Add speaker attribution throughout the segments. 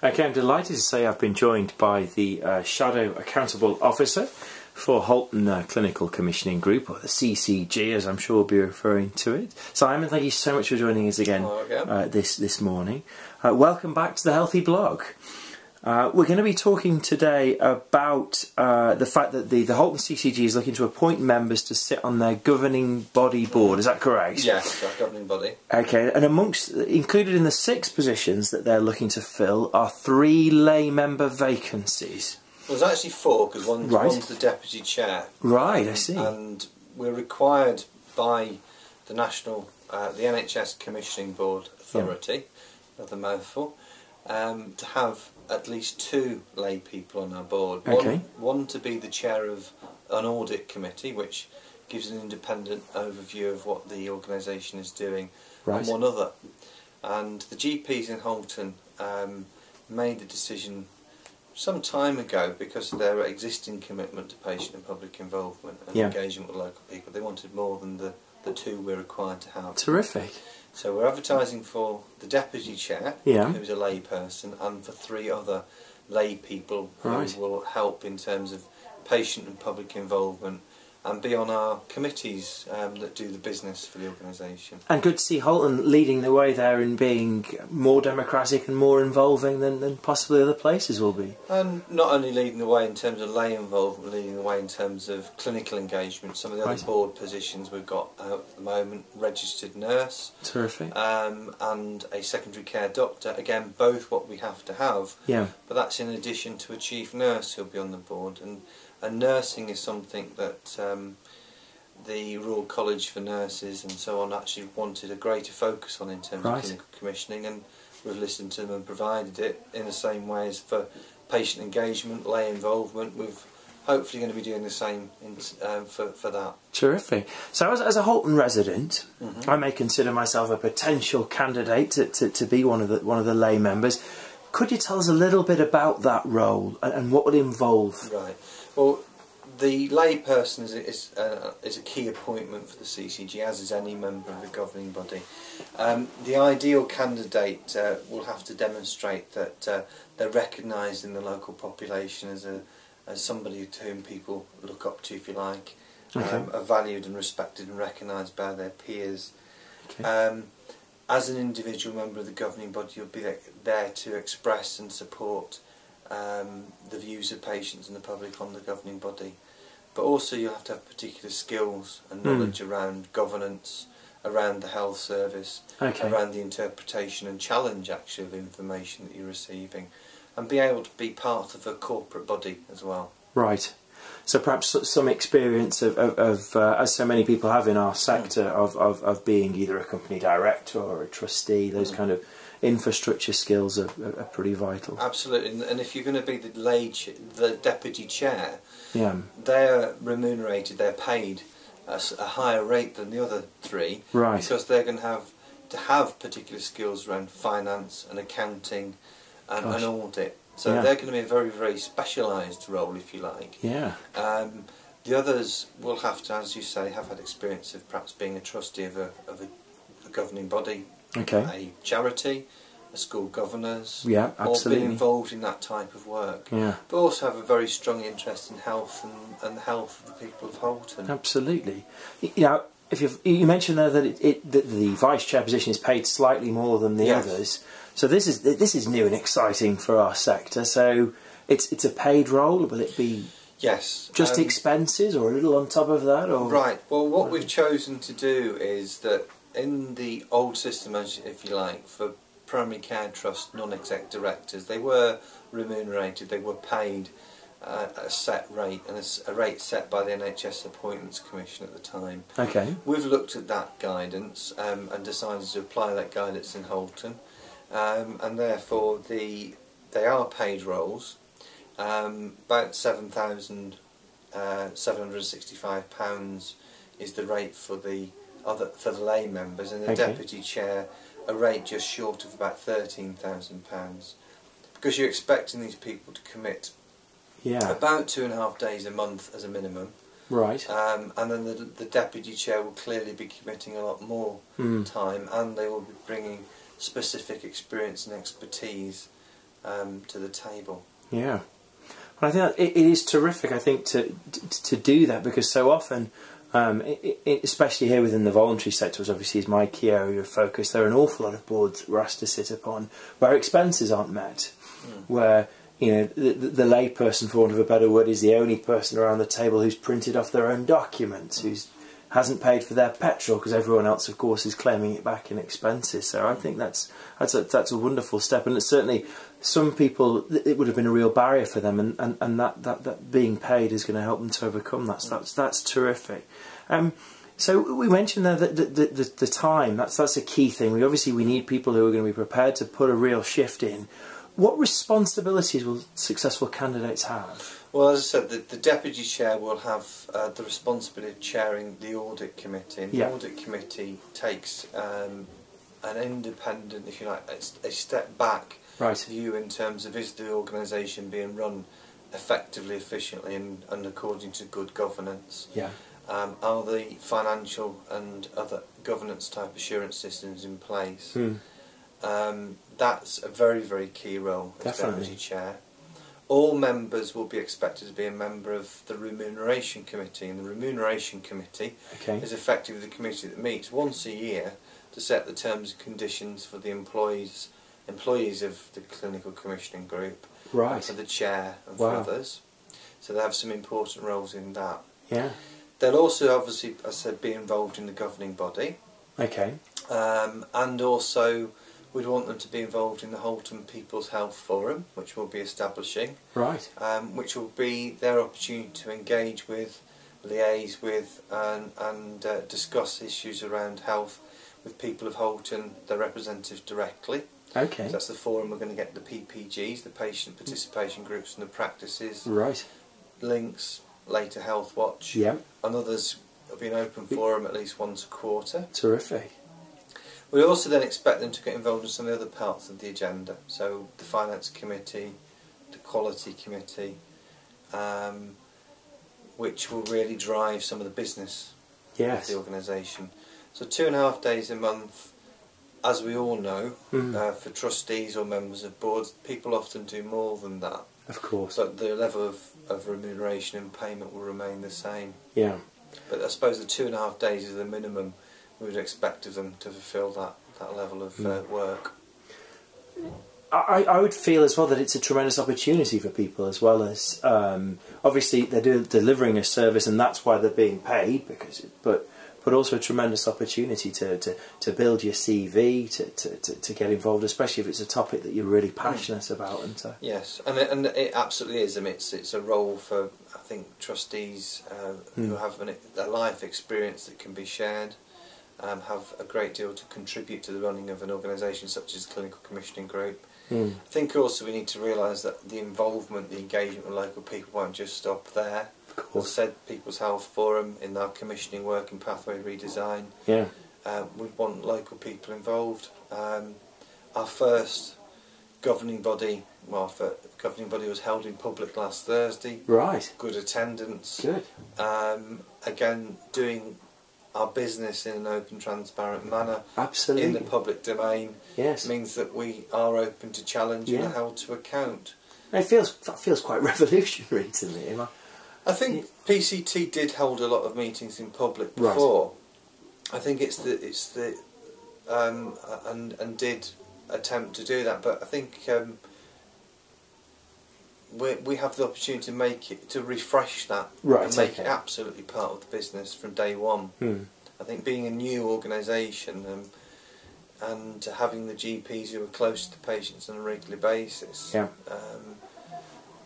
Speaker 1: Okay, I'm delighted to say I've been joined by the Shadow Accountable Officer for Halton Clinical Commissioning Group, or the CCG, as I'm sure we'll be referring to it. Simon, thank you so much for joining us again this morning. Welcome back to the Healthy Blog. We're going to be talking today about the fact that the Halton CCG is looking to appoint members to sit on their governing body board. Is that correct?
Speaker 2: Yes, our governing body.
Speaker 1: Okay, and included in the 6 positions that they're looking to fill are 3 lay member vacancies.
Speaker 2: Well, there's actually 4 because one's the deputy chair.
Speaker 1: Right, I see.
Speaker 2: And we're required by the the NHS Commissioning Board Authority, another mouthful, to have at least 2 lay people on our board.
Speaker 1: Okay.
Speaker 2: One to be the chair of an audit committee, which gives an independent overview of what the organisation is doing, and one other. And the GPs in Halton made the decision some time ago, because of their existing commitment to patient and public involvement and engagement with local people. They wanted more than the 2 we're required to have.
Speaker 1: Terrific.
Speaker 2: So we're advertising for the deputy chair, who's a lay person, and for 3 other lay people who will help in terms of patient and public involvement and be on our committees that do the business for the organisation.
Speaker 1: And good to see Halton leading the way there in being more democratic and more involving than possibly other places will be.
Speaker 2: And not only leading the way in terms of lay involvement, leading the way in terms of clinical engagement. Some of the other board positions we've got out at the moment: registered nurse,
Speaker 1: terrific,
Speaker 2: and a secondary care doctor. Again, both what we have to have.
Speaker 1: Yeah.
Speaker 2: But that's in addition to a chief nurse who'll be on the board. And nursing is something that the Royal College for Nurses and so on actually wanted a greater focus on in terms of clinical commissioning, and we've listened to them and provided it in the same way as for patient engagement, lay involvement. We're hopefully going to be doing the same for that. Terrific.
Speaker 1: So as a Halton resident, I may consider myself a potential candidate to be one of the lay members. Could you tell us a little bit about that role and what would it involve?
Speaker 2: Right. Well, the lay person is a key appointment for the CCG, as is any member of the governing body. The ideal candidate will have to demonstrate that they're recognised in the local population as somebody to whom people look up to, if you like, are valued and respected and recognised by their peers. As an individual member of the governing body, you'll be there to express and support the views of patients and the public on the governing body. But also you have to have particular skills and knowledge around governance, around the health service, around the interpretation and challenge actually of information that you're receiving, and be able to be part of a corporate body as well. Right.
Speaker 1: So perhaps some experience of as so many people have in our sector, of being either a company director or a trustee. Those kind of infrastructure skills are pretty vital.
Speaker 2: Absolutely, and if you're going to be the deputy chair, they're remunerated, they're paid a higher rate than the other 3, because they're going to have particular skills around finance and accounting and audit. So they're going to be a very, very specialised role, if you like. The others will have to, as you say, have had experience of perhaps being a trustee of a governing body, a charity, a school governors, or being involved in that type of work. But also have a very strong interest in health and the health of the people of Halton.
Speaker 1: Absolutely. You know, you mentioned there that the vice chair position is paid slightly more than the others. So this is new and exciting for our sector. So it's a paid role. Will it be just expenses, or a little on top of that? Or
Speaker 2: right. Well, what we've chosen to do is that in the old system, if you like, for primary care trust non-exec directors, they were remunerated. They were paid a set rate, and a rate set by the NHS Appointments Commission at the time. We've looked at that guidance and decided to apply that guidance in Halton. And therefore they are paid roles. About £7,765 is the rate for the lay members, and the deputy chair a rate just short of about £13,000, because you're expecting these people to commit about 2.5 days a month as a minimum. And then the deputy chair will clearly be committing a lot more time, and they will be bringing specific experience and expertise to the table.
Speaker 1: Yeah. And I think that it is terrific, I think, to do that, because so often, especially here within the voluntary sector, which obviously is my key area of focus, there are an awful lot of boards that we're asked to sit upon where expenses aren't met, where the layperson, for want of a better word, is the only person around the table who's printed off their own documents, who's hasn't paid for their petrol, because everyone else, of course, is claiming it back in expenses. So I think that's a wonderful step, and it's certainly some people it would have been a real barrier for them, and that being paid is going to help them to overcome that. So that's terrific. So we mentioned there that the time, that's a key thing. We need people who are going to be prepared to put a real shift in. What responsibilities will successful candidates have?
Speaker 2: Well, as I said, the Deputy Chair will have the responsibility of chairing the Audit Committee. And the Audit Committee takes an independent, if you like, a step back view in terms of, is the organisation being run effectively, efficiently and according to good governance?
Speaker 1: Yeah.
Speaker 2: Are the financial and other governance type assurance systems in place? That's a very, very key role as Deputy Chair. All members will be expected to be a member of the Remuneration Committee, and the Remuneration Committee is effectively the committee that meets once a year to set the terms and conditions for the employees of the Clinical Commissioning Group, and for the Chair and for others. So they have some important roles in that.
Speaker 1: Yeah.
Speaker 2: They'll also, obviously, as I said, be involved in the governing body.
Speaker 1: Okay.
Speaker 2: And also, we'd want them to be involved in the Halton People's Health Forum, which we'll be establishing. Right. Which will be their opportunity to engage with, liaise with, and discuss issues around health with people of Halton, their representatives directly. Okay. So that's the forum. We're going to get the PPGs, the patient participation groups, and the practices. Right. Links, later Health Watch. Yeah. And others will be an open forum at least once a quarter. Terrific. We also then expect them to get involved in some of the other parts of the agenda, so the Finance Committee, the Quality Committee, which will really drive some of the business of the organisation. So 2.5 days a month, as we all know, for trustees or members of boards, people often do more than that. Of course. But the level of remuneration and payment will remain the same. Yeah. But I suppose the 2.5 days is the minimum we would expect of them to fulfil that level of work.
Speaker 1: I would feel as well that it's a tremendous opportunity for people, as well as obviously they're delivering a service and that's why they're being paid, but also a tremendous opportunity to build your CV, to get involved, especially if it's a topic that you're really passionate about. And
Speaker 2: yes, and it absolutely is. I mean, it's a role for, I think, trustees who have a life experience that can be shared. Have a great deal to contribute to the running of an organisation such as the Clinical Commissioning Group. I think also we need to realise that the involvement, the engagement with local people won't just stop there. Of course. As I said, People's Health Forum, in our commissioning work and pathway redesign, we want local people involved. Our first governing body, was held in public last Thursday. Right. Good attendance. Good. Again, doing our business in an open, transparent manner. Absolutely. In the public domain. Yes. Means that we are open to challenge and held to account.
Speaker 1: That feels quite revolutionary to me.
Speaker 2: I think PCT did hold a lot of meetings in public before. Right. I think and did attempt to do that, but I think we have the opportunity to refresh that, and make it absolutely part of the business from day one. I think being a new organisation and having the GPs who are close to patients on a regular basis,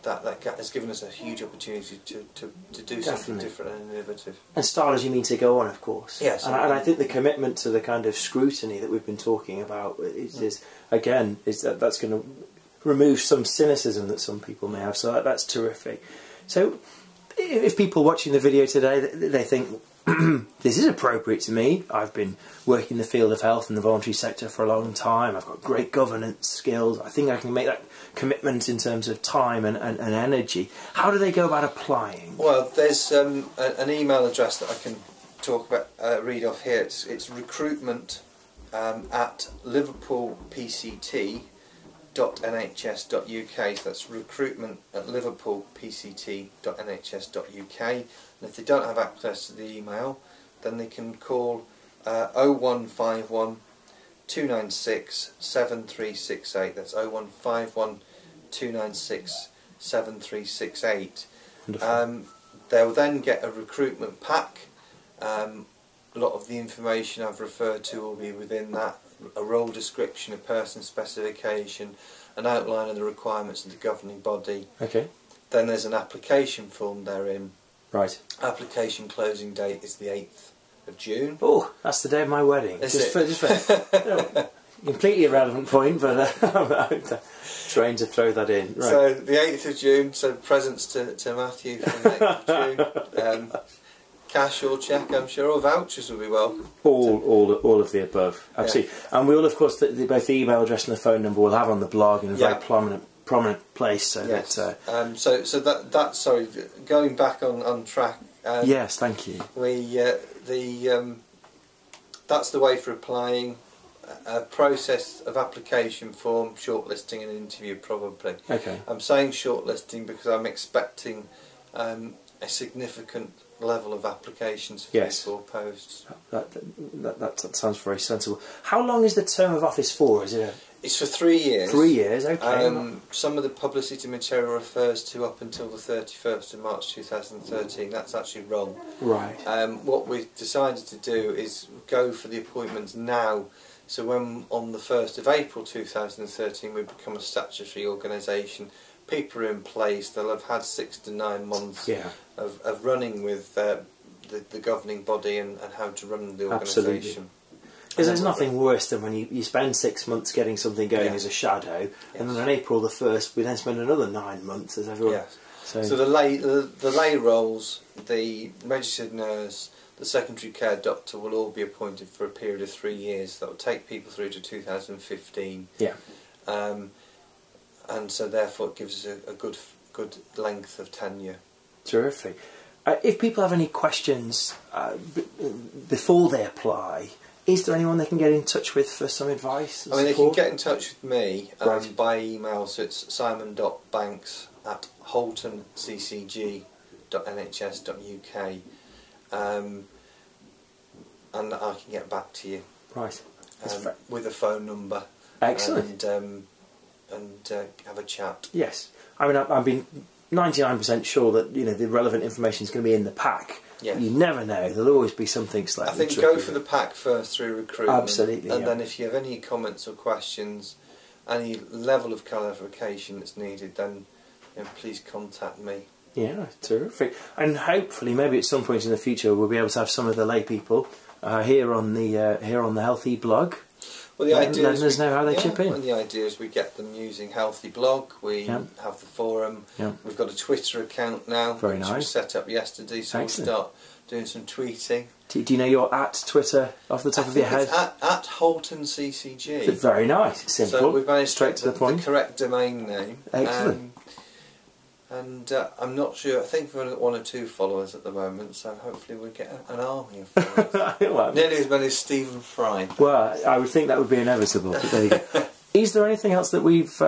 Speaker 2: that has given us a huge opportunity to do something different and innovative.
Speaker 1: And start as you mean to go on, of course. Yes. And I think the commitment to the kind of scrutiny that we've been talking about is that's going to remove some cynicism that some people may have. So that's terrific. So if people watching the video today, they think, this is appropriate to me. I've been working in the field of health in the voluntary sector for a long time. I've got great governance skills. I think I can make that commitment in terms of time and energy. How do they go about applying?
Speaker 2: Well, there's an email address that I can talk about, read off here. It's recruitment at liverpoolpct.org.uk. so that's recruitment@liverpoolpct.nhs.uk, and if they don't have access to the email, then they can call 0151 296 7368. That's 0151 296 7368. They'll then get a recruitment pack. A lot of the information I've referred to will be within that: a role description, a person specification, an outline of the requirements of the governing body.
Speaker 1: Okay.
Speaker 2: Then there's an application form therein.
Speaker 1: Right.
Speaker 2: Application closing date is the 8th of June.
Speaker 1: Oh, that's the day of my wedding.
Speaker 2: Is
Speaker 1: just for completely irrelevant point, but I'm trying to throw that in. Right.
Speaker 2: So the 8th of June, so presents to Matthew for the 8th of June. Cash or cheque, I'm sure, or vouchers will be welcome.
Speaker 1: All of the above, absolutely. Yeah. And we will, of course, both the email address and the phone number we'll have on the blog in a very prominent place. So
Speaker 2: yes.
Speaker 1: that.
Speaker 2: So that sorry, going back on track.
Speaker 1: Yes, thank you.
Speaker 2: That's the way for applying. A process of application form, shortlisting and interview probably.
Speaker 1: Okay. I'm
Speaker 2: saying shortlisting because I'm expecting a significant level of applications for these 4 posts.
Speaker 1: That sounds very sensible. How long is the term of office for? Is it?
Speaker 2: It's for 3 years.
Speaker 1: 3 years, okay.
Speaker 2: Some of the publicity material refers to up until the 31st of March 2013. That's actually wrong.
Speaker 1: Right.
Speaker 2: What we've decided to do is go for the appointments now. So when on the 1st of April 2013 we become a statutory organisation, people are in place, they'll have had 6 to 9 months of running with the governing body and how to run the organisation.
Speaker 1: Because there's nothing worse than when you spend 6 months getting something going as a shadow, and then on April the 1st we then spend another 9 months as everyone.
Speaker 2: Yes. So the lay roles, the registered nurse, the secondary care doctor will all be appointed for a period of 3 years. That will take people through to 2015.
Speaker 1: Yeah.
Speaker 2: And so therefore it gives us a good length of tenure.
Speaker 1: Terrific. If people have any questions before they apply, is there anyone they can get in touch with for some advice?
Speaker 2: They can get in touch with me by email. So it's simon.banks@haltonccg.nhs.uk. And I can get back to you.
Speaker 1: Right.
Speaker 2: With a phone number.
Speaker 1: Excellent.
Speaker 2: And have a chat.
Speaker 1: Yes. I've been 99% sure that the relevant information is going to be in the pack. Yes. You never know. There'll always be something slightly.
Speaker 2: I think go for the pack first through recruitment.
Speaker 1: Absolutely.
Speaker 2: And then if you have any comments or questions, any level of clarification that's needed, then please contact me.
Speaker 1: Yeah, terrific. And hopefully, maybe at some point in the future, we'll be able to have some of the lay people here on the Healthy blog.
Speaker 2: Well, the idea is
Speaker 1: letting us know how they chip in.
Speaker 2: Well, the idea is we get them using Healthy blog. We have the forum. We've got a Twitter account now,
Speaker 1: which
Speaker 2: was set up yesterday. So we'll start doing some tweeting.
Speaker 1: Do you know your @Twitter off the top of your head?
Speaker 2: It's at Halton CCG.
Speaker 1: Very nice, simple.
Speaker 2: So we've managed
Speaker 1: straight to the point.
Speaker 2: The correct domain name.
Speaker 1: Excellent.
Speaker 2: And I'm not sure. I think we've only got 1 or 2 followers at the moment, so hopefully we'll get an army of followers. Nearly as many as Stephen Fry.
Speaker 1: Well, I would think that would be inevitable. But there you go. Is there anything else that we've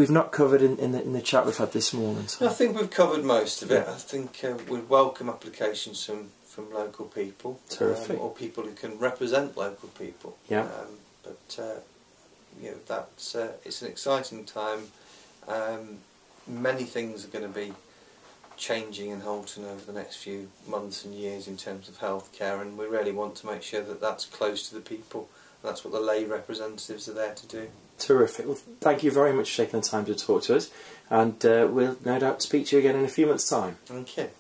Speaker 1: not covered in the chat we've had this morning?
Speaker 2: I think we've covered most of it. I think we'd welcome applications from local people, or people who can represent local people.
Speaker 1: Yeah.
Speaker 2: That's it's an exciting time. Many things are going to be changing in Halton over the next few months and years in terms of healthcare, and we really want to make sure that that's close to the people. That's what the lay representatives are there to do.
Speaker 1: Terrific. Well, thank you very much for taking the time to talk to us, and we'll no doubt speak to you again in a few months' time.
Speaker 2: Thank you.